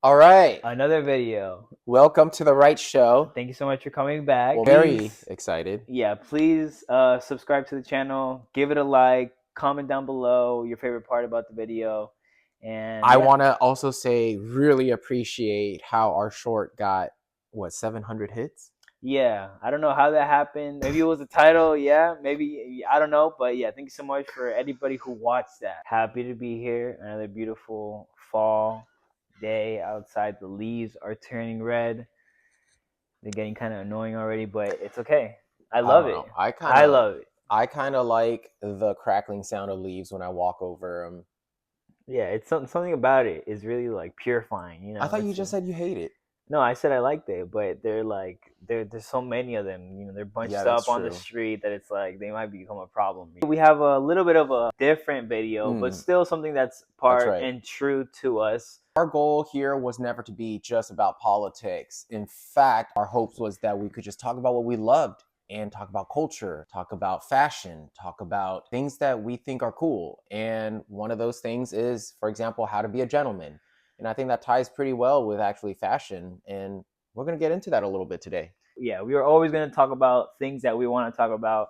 All right. Another video. Welcome to the right show. Thank you so much for coming back. Well, very excited. Please subscribe to the channel, give it a like, comment down below your favorite part about the video. And I want to also say really appreciate how our short got 700 hits. Yeah, I don't know how that happened. Maybe it was the title. Yeah, maybe, I don't know. But yeah, thank you so much for anybody who watched that. Happy to be here. Another beautiful fall day outside. The leaves are turning red. They're getting kind of annoying already, but it's okay. I love it. I love it. I kind of like the crackling sound of leaves when I walk over them. Yeah, it's something about it is really like purifying. You know. I thought you just said you hate it. No, I said I liked it, but they're like there's so many of them. You know, they're bunched up on the street that it's like they might become a problem. We have a little bit of a different video, but still something that's and true to us. Our goal here was never to be just about politics. In fact, our hopes was that we could just talk about what we loved and talk about culture, talk about fashion, talk about things that we think are cool. And one of those things is, for example, how to be a gentleman. And I think that ties pretty well with actually fashion. And we're going to get into that a little bit today. Yeah, we are always going to talk about things that we want to talk about.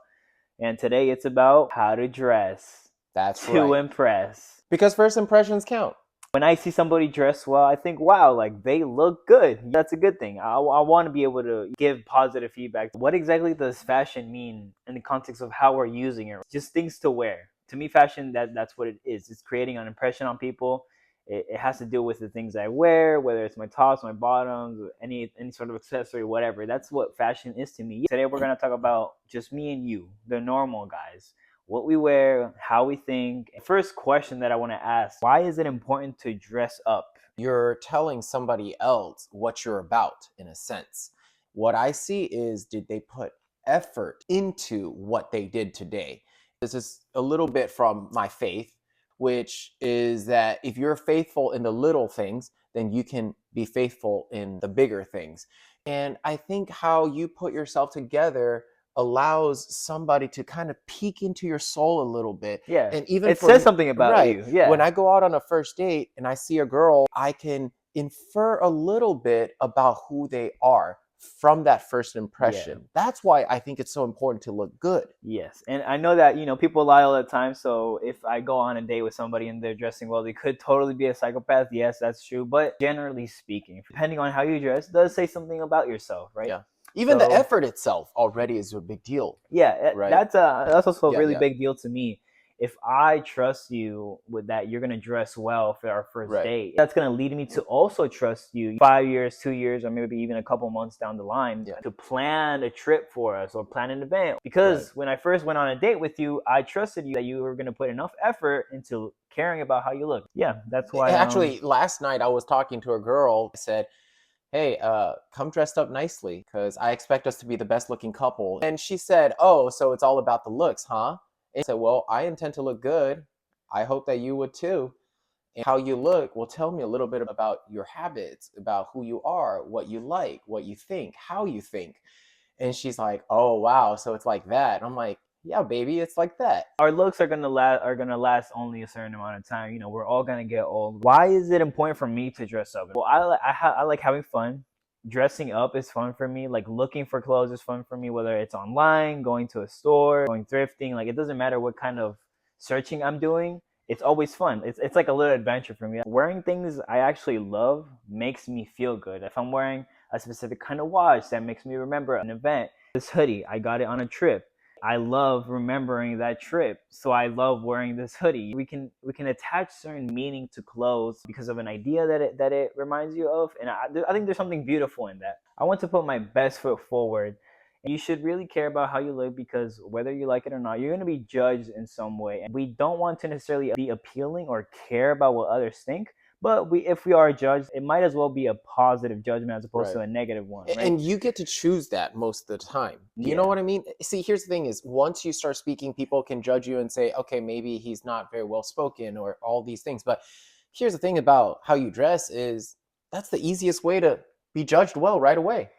And today it's about how to dress. That's to impress. Because first impressions count. When I see somebody dress well, I think, wow, like they look good. That's a good thing. I want to be able to give positive feedback. What exactly does fashion mean in the context of how we're using it? Just things to wear. To me, fashion, that's what it is. It's creating an impression on people. It has to do with the things I wear, whether it's my tops, my bottoms, any sort of accessory, whatever. That's what fashion is to me. Today we're going to talk about just me and you, the normal guys. What we wear, how we think. First question that I want to ask, why is it important to dress up? You're telling somebody else what you're about, in a sense. What I see is, did they put effort into what they did today? This is a little bit from my faith, which is that if you're faithful in the little things, then you can be faithful in the bigger things. And I think how you put yourself together allows somebody to kind of peek into your soul a little bit. Yeah, and even it says something about you. Yeah, when I go out on a first date and I see a girl, I can infer a little bit about who they are from that first impression. Yeah. That's why I think it's so important to look good. Yes, and I know that, you know, people lie all the time. So if I go on a date with somebody and they're dressing well, they could totally be a psychopath. Yes, that's true. But generally speaking, depending on how you dress, does say something about yourself, right? Yeah. Even the effort itself already is a big deal. Yeah, right? That's also a really big deal to me. If I trust you with that, you're going to dress well for our first date. That's going to lead me to also trust you 5 years, 2 years, or maybe even a couple months down the line to plan a trip for us or plan an event. Because when I first went on a date with you, I trusted you that you were going to put enough effort into caring about how you look. Yeah, that's why. Actually, last night I was talking to a girl. I said, hey, come dressed up nicely because I expect us to be the best looking couple. And she said, oh, so it's all about the looks, huh? And I said, well, I intend to look good. I hope that you would too. And how you look will tell me a little bit about your habits, about who you are, what you like, what you think, how you think. And she's like, oh, wow, so it's like that. And I'm like, yeah, baby, it's like that. Our looks are gonna last only a certain amount of time. You know, we're all gonna get old. Why is it important for me to dress up? Well, I like having fun. Dressing up is fun for me. Like looking for clothes is fun for me, whether it's online, going to a store, going thrifting. Like it doesn't matter what kind of searching I'm doing. It's always fun. It's like a little adventure for me. Wearing things I actually love makes me feel good. If I'm wearing a specific kind of watch, that makes me remember an event. This hoodie, I got it on a trip. I love remembering that trip, so I love wearing this hoodie. We can attach certain meaning to clothes because of an idea that it reminds you of, and I think there's something beautiful in that. I want to put my best foot forward. You should really care about how you look because whether you like it or not, you're going to be judged in some way. And we don't want to necessarily be appealing or care about what others think. But if we are judged, it might as well be a positive judgment as opposed to a negative one. Right? And you get to choose that most of the time. You know what I mean? See, here's the thing is, once you start speaking, people can judge you and say, okay, maybe he's not very well spoken or all these things. But here's the thing about how you dress is that's the easiest way to be judged well right away.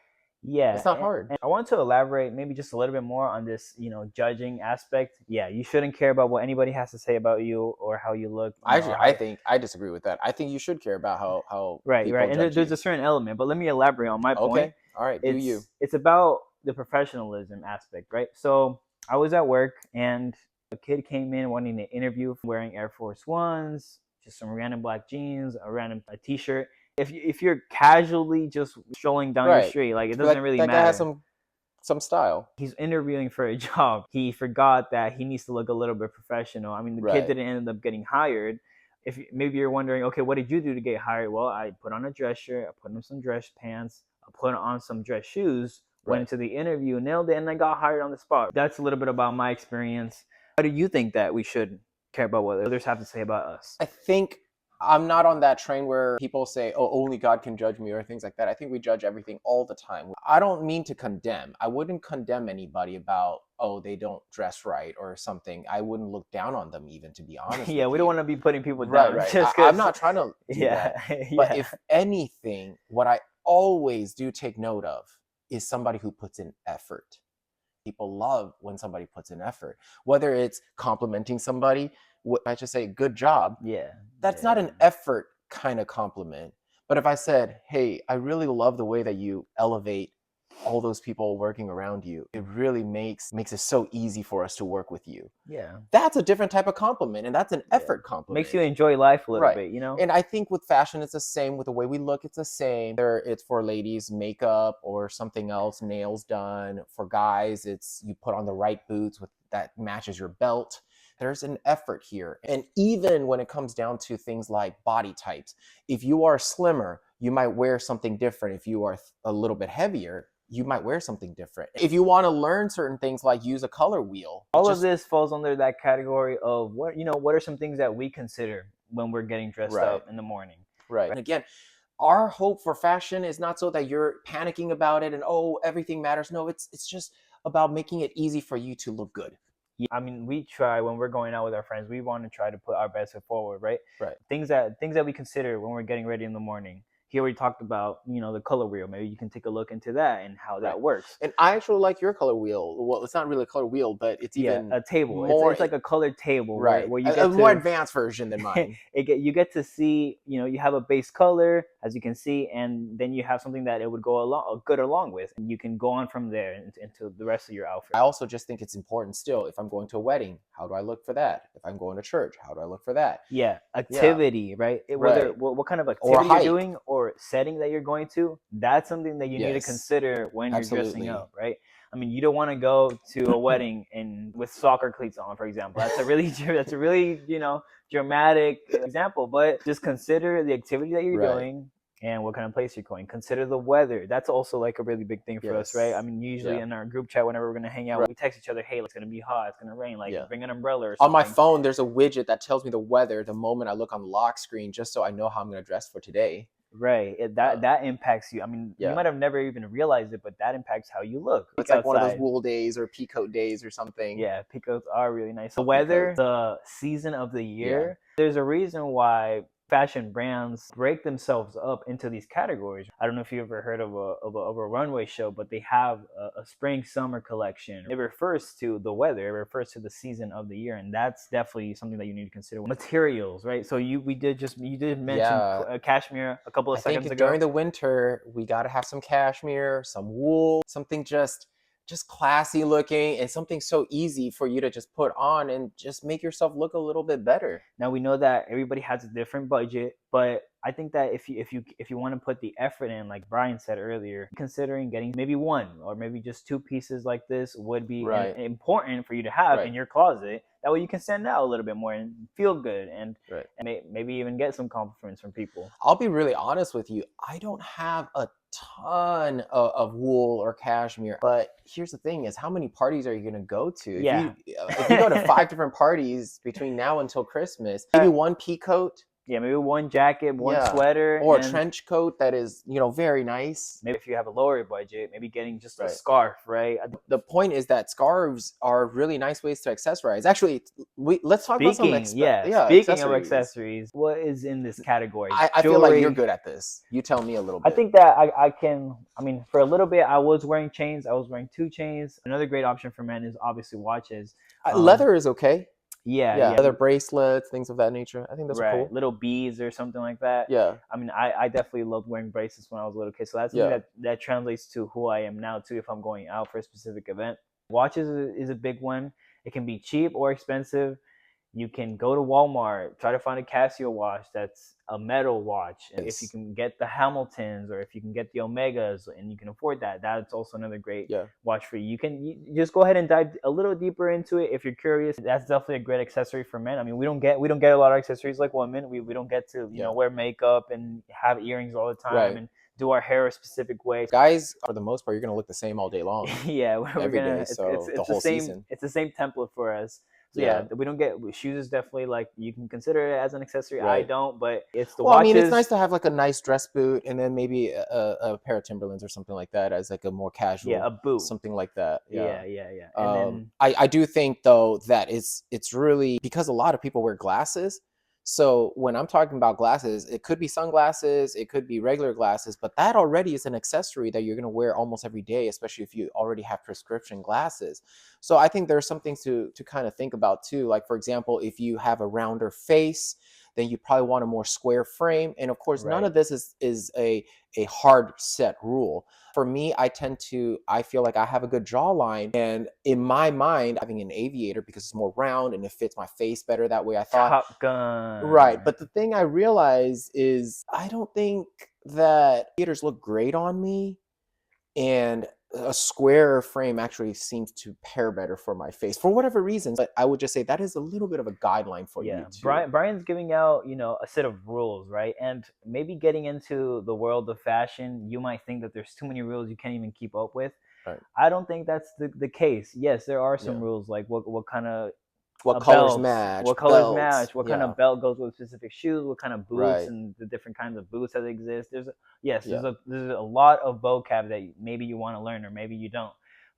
Yeah, It's not hard. and I want to elaborate maybe just a little bit more on this, judging aspect. Yeah, you shouldn't care about what anybody has to say about you or how you look, Actually, or I how. think I disagree with that. I think you should care about how Right, people right. And judge there's you. a certain element, but let me elaborate on my point. Okay, all right, do you? It's about the professionalism aspect, right? So I was at work and a kid came in wanting to interview, wearing Air Force Ones, just some random black jeans, a t-shirt. If you're casually just strolling down your Right. street, like it But doesn't really that guy has matter. some style. He's interviewing for a job. He forgot that he needs to look a little bit professional. I mean, the kid Right. didn't end up getting hired. If maybe you're wondering, okay, what did you do to get hired? Well, I put on a dress shirt, I put on some dress pants, I put on some dress shoes, went Right. into the interview, nailed it, and I got hired on the spot. That's a little bit about my experience. Why do you think that we should care about what others have to say about us? I think I'm not on that train where people say, "Oh, only God can judge me," or things like that. I think we judge everything all the time. I don't mean to condemn. I wouldn't condemn anybody about, "Oh, they don't dress right" or something. I wouldn't look down on them even, to be honest Yeah, with we you. don't want to be putting people Right, down right. just I'm because. not trying to do Yeah, that. But yeah. if anything, what I always do take note of is somebody who puts in effort. People love when somebody puts in effort, whether it's complimenting somebody. I just say good job. Yeah, That's yeah, not an effort kind of compliment. But if I said, hey, I really love the way that you elevate all those people working around you, it really makes it so easy for us to work with you. yeah. That's a different type of compliment, and that's an effort compliment. Makes you enjoy life a little Right. bit, you know? And I think with fashion, it's the same. With the way we look, it's the same. Whether it's for ladies, makeup or something else, nails done. For guys, it's you put on the right boots that matches your belt. There's an effort here. And even when it comes down to things like body types, if you are slimmer, you might wear something different. If you are a little bit heavier, you might wear something different. If you want to learn certain things like use a color wheel. All of this falls under that category of what are some things that we consider when we're getting dressed Right. up in the morning. Right. And again, our hope for fashion is not so that you're panicking about it and, oh, everything matters. No, it's just about making it easy for you to look good. Yeah, I mean, we try when we're going out with our friends, we want to try to put our best foot forward, right? Right. Things that we consider when we're getting ready in the morning. Here we talked about, the color wheel. Maybe you can take a look into that and how that works. And I actually like your color wheel. Well, it's not really a color wheel, but it's even a table. more. It's like a colored table, right? Where you a get more advanced version than mine. You get to see, you have a base color, as you can see, and then you have something that it would go along with, and you can go on from there into the rest of your outfit. I also just think it's important still. If I'm going to a wedding, how do I look for that? If I'm going to church, how do I look for that? Yeah, activity, right? Whether what kind of activity you're doing or setting that you're going to, that's something that you need to consider when you're dressing up, right? I mean, you don't want to go to a wedding and with soccer cleats on, for example. That's a really dramatic example. But just consider the activity that you're doing and what kind of place you're going. Consider the weather. That's also like a really big thing for us, right? I mean, usually in our group chat, whenever we're gonna hang out, we text each other, "Hey, it's gonna be hot. It's gonna rain. Like, bring an umbrella." Or something. On my phone, there's a widget that tells me the weather the moment I look on the lock screen, just so I know how I'm gonna dress for today. Right. That impacts you. I mean, you might have never even realized it, but that impacts how you look. It's like one of those wool days or peacoat days or something. Yeah, peacoats are really nice. The weather, the season of the year, there's a reason why fashion brands break themselves up into these categories. I don't know if you ever heard of a runway show, but they have a spring summer collection. It refers to the weather, it refers to the season of the year, and that's definitely something that you need to consider. Materials, right? So you did mention cashmere a couple of seconds ago. During the winter, we got to have some cashmere, some wool, something just classy looking, and something so easy for you to just put on and just make yourself look a little bit better. Now we know that everybody has a different budget, but I think that if you want to put the effort in, like Brian said earlier, considering getting maybe one or maybe just two pieces like this would be important for you to have in your closet. That way you can stand out a little bit more and feel good and maybe even get some compliments from people. I'll be really honest with you. I don't have a ton of wool or cashmere, but here's the thing: is how many parties are you going to go to? If you go to 5 different parties between now until Christmas, maybe one peacoat, Yeah, maybe one jacket, one Yeah. sweater, Or a and trench coat that is, very nice. maybe if you have a lower budget, maybe getting just a Right. scarf, right? The point is that scarves are really nice ways to accessorize. Actually, let's talk about some Speaking of accessories. accessories, what is in this category? I feel like you're good at this. You tell me a little I bit. think that I can. I mean, for a little bit, I was wearing chains. I was wearing 2 chains. Another great option for men is obviously watches. Leather is okay. Yeah. Leather bracelets, things of that nature. I think those are Right, cool. little beads or something like that. Yeah. I mean, I definitely loved wearing bracelets when I was a little kid. So that's something Yeah. that translates to who I am now too. If I'm going out for a specific event, watches is a big one. It can be cheap or expensive. You can go to Walmart, try to find a Casio watch that's a metal watch. Yes. If you can get the Hamiltons or if you can get the Omegas and you can afford that, that's also another great watch for you. You just go ahead and dive a little deeper into it if you're curious. That's definitely a great accessory for men. I mean, we don't get a lot of accessories like women. We don't get to wear makeup and have earrings all the time and do our hair a specific way. Guys, for the most part, you're gonna look the same all day long. Yeah, we're every gonna. day, so It's the whole same. season. It's the same template for us. So yeah, we don't get shoes. Is definitely like you can consider it as an accessory. Right. I don't, but it's the watches. I mean, it's nice to have like a nice dress boot and then maybe a pair of Timberlands or something like that as like a more casual. Yeah, a boot, something like that. Yeah. And then I do think though that it's really because a lot of people wear glasses. So when I'm talking about glasses, it could be sunglasses, it could be regular glasses, but that already is an accessory that you're going to wear almost every day, especially if you already have prescription glasses. So I think there's some things to kind of think about too. Like, for example, if you have a rounder face, then you probably want a more square frame. And of course, none of this is a hard set rule. For me, I feel like I have a good jawline. And in my mind, having an aviator because it's more round and it fits my face better that way, I thought. Top Gun. Right. But the thing I realize is I don't think that aviators look great on me. And a square frame actually seems to pair better for my face for whatever reasons. But I would just say that is a little bit of a guideline for you too. Brian's giving out, a set of rules, right? And maybe getting into the world of fashion, you might think that there's too many rules you can't even keep up with. Right. I don't think that's the case. Yes, there are some rules like what kind of colors match, what kind of belt goes with specific shoes, what kind of boots and the different kinds of boots that exist. There's a lot of vocab that maybe you want to learn or maybe you don't.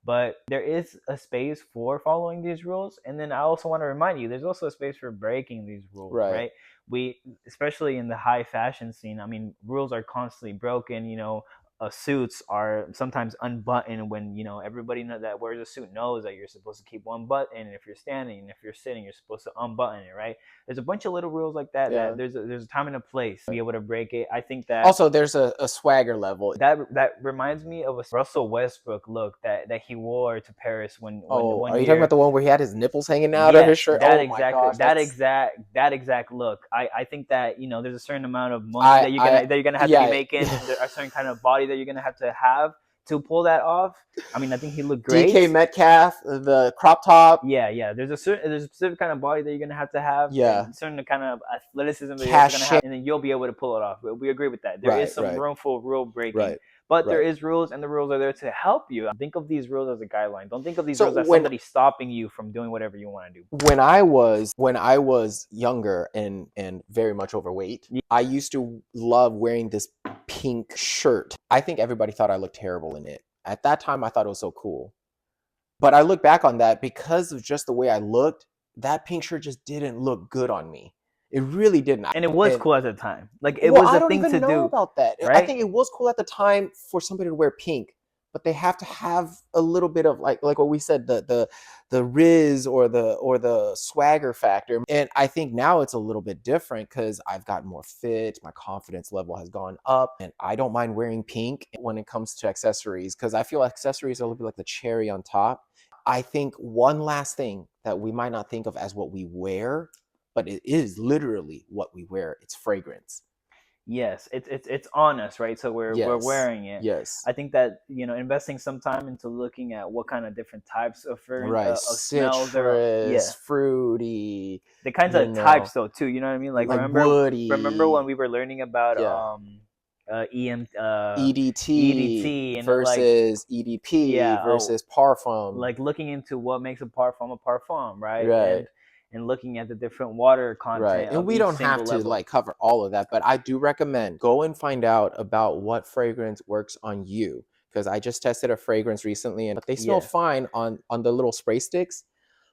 But there is a space for following these rules. And then I also want to remind you, there's also a space for breaking these rules, right? We, especially in the high fashion scene, I mean, rules are constantly broken, suits are sometimes unbuttoned when everybody that wears a suit knows that you're supposed to keep one button, and if you're standing and if you're sitting you're supposed to unbutton it, right? There's a bunch of little rules like that that there's a time and a place to be able to break it. I think that also there's a swagger level that reminds me of a Russell Westbrook look that he wore to Paris when are you talking about the one where he had his nipples hanging out of his shirt? That exact look. I think that there's a certain amount of money that you're gonna have to be making. There's a certain kind of body that you're gonna have to pull that off. I mean, I think he looked great. DK Metcalf, the crop top. Yeah. There's a specific kind of body that you're gonna have to have. Yeah. A certain kind of athleticism that you're gonna have, and then you'll be able to pull it off. We agree with that. There is some room for rule breaking. But there is rules, and the rules are there to help you. Think of these rules as a guideline. Don't think of these rules as somebody stopping you from doing whatever you want to do. When I was younger and very much overweight, I used to love wearing this pink shirt. I think everybody thought I looked terrible in it. At that time, I thought it was so cool. But I look back on that because of just the way I looked, that pink shirt just didn't look good on me. It really didn't. And it was cool at the time. Like it was a thing to do. I don't even know about that. Right? I think it was cool at the time for somebody to wear pink, but they have to have a little bit of like what we said, the riz or the swagger factor. And I think now it's a little bit different because I've gotten more fit, my confidence level has gone up, and I don't mind wearing pink when it comes to accessories because I feel accessories are a little bit like the cherry on top. I think one last thing that we might not think of as what we wear, but it is literally what we wear. It's fragrance. Yes, it's on us, right? So we're wearing it. Yes. I think that investing some time into looking at what kind of different types of fragrance, of smells, citrus, fruity, the kinds of types though too. You know what I mean? Like woody. Remember when we were learning about EDT versus EDP versus parfum. Like looking into what makes a parfum, right? Right. and looking at the different water Right. content And of we each don't have single to level. like cover all of that, but I do recommend go and find out about what fragrance works on you. Because I just tested a fragrance recently and they smell Yeah. fine on the little spray sticks.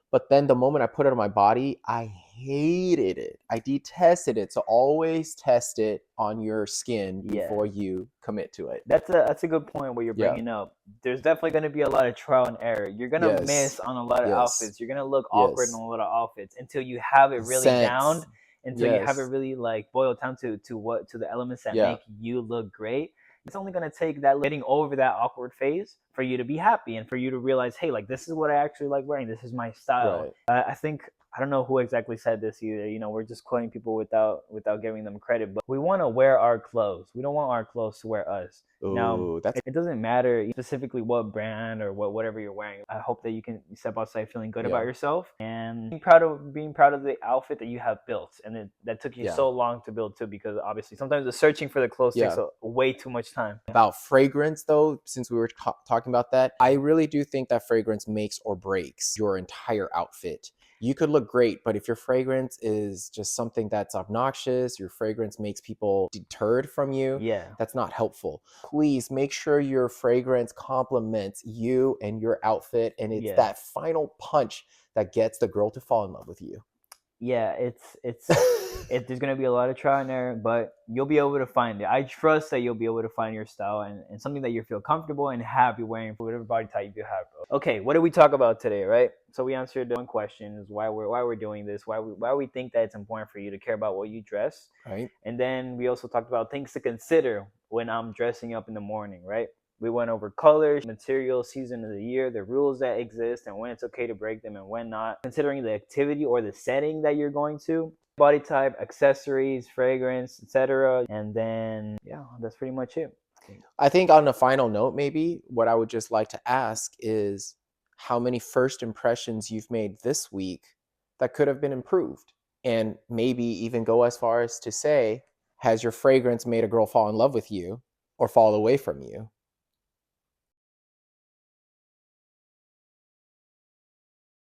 But then the moment I put it on my body, I hated it. I detested it. So always test it on your skin Yeah. before you commit to it. That's a good point what you're Yeah. bringing up. There's definitely going to be a lot of trial and error. You're going to Yes. miss on a lot of Yes. outfits. You're going to look awkward in Yes. a lot of outfits until you have it really down, Scents. until you have it Yes. really like boiled down to the elements that Yeah. make you look great. It's only going to take that getting over that awkward phase for you to be happy and for you to realize, hey, like this is what I actually like wearing. This is my style. Right. I think I don't know who exactly said this either. You know, we're just quoting people without giving them credit, but we want to wear our clothes. We don't want our clothes to wear us. Now, Ooh, that's it doesn't matter specifically what brand or whatever you're wearing. I hope that you can step outside feeling good about yeah. yourself and being proud of the outfit that you have built, and that took you Yeah. so long to build too. Because obviously, sometimes the searching for the clothes takes Yeah. way too much time. About fragrance though, since we were talking about that, I really do think that fragrance makes or breaks your entire outfit. You could look great, but if your fragrance is just something that's obnoxious, your fragrance makes people deterred from you, Yeah, that's not helpful. Please make sure your fragrance complements you and your outfit, and it's yeah. that final punch that gets the girl to fall in love with you. Yeah, there's gonna be a lot of trial and error, but you'll be able to find it. I trust that you'll be able to find your style and something that you feel comfortable and happy wearing for whatever body type you have, bro. Okay, what did we talk about today, right? So we answered one question is why we're doing this, why we think that it's important for you to care about what you dress. Right? And then we also talked about things to consider when I'm dressing up in the morning, right? We went over colors, materials, season of the year, the rules that exist, and when it's okay to break them and when not. Considering the activity or the setting that you're going to, body type, accessories, fragrance, etc. And then, yeah, that's pretty much it. I think on a final note, maybe what I would just like to ask is how many first impressions you've made this week that could have been improved. And maybe even go as far as to say, has your fragrance made a girl fall in love with you or fall away from you?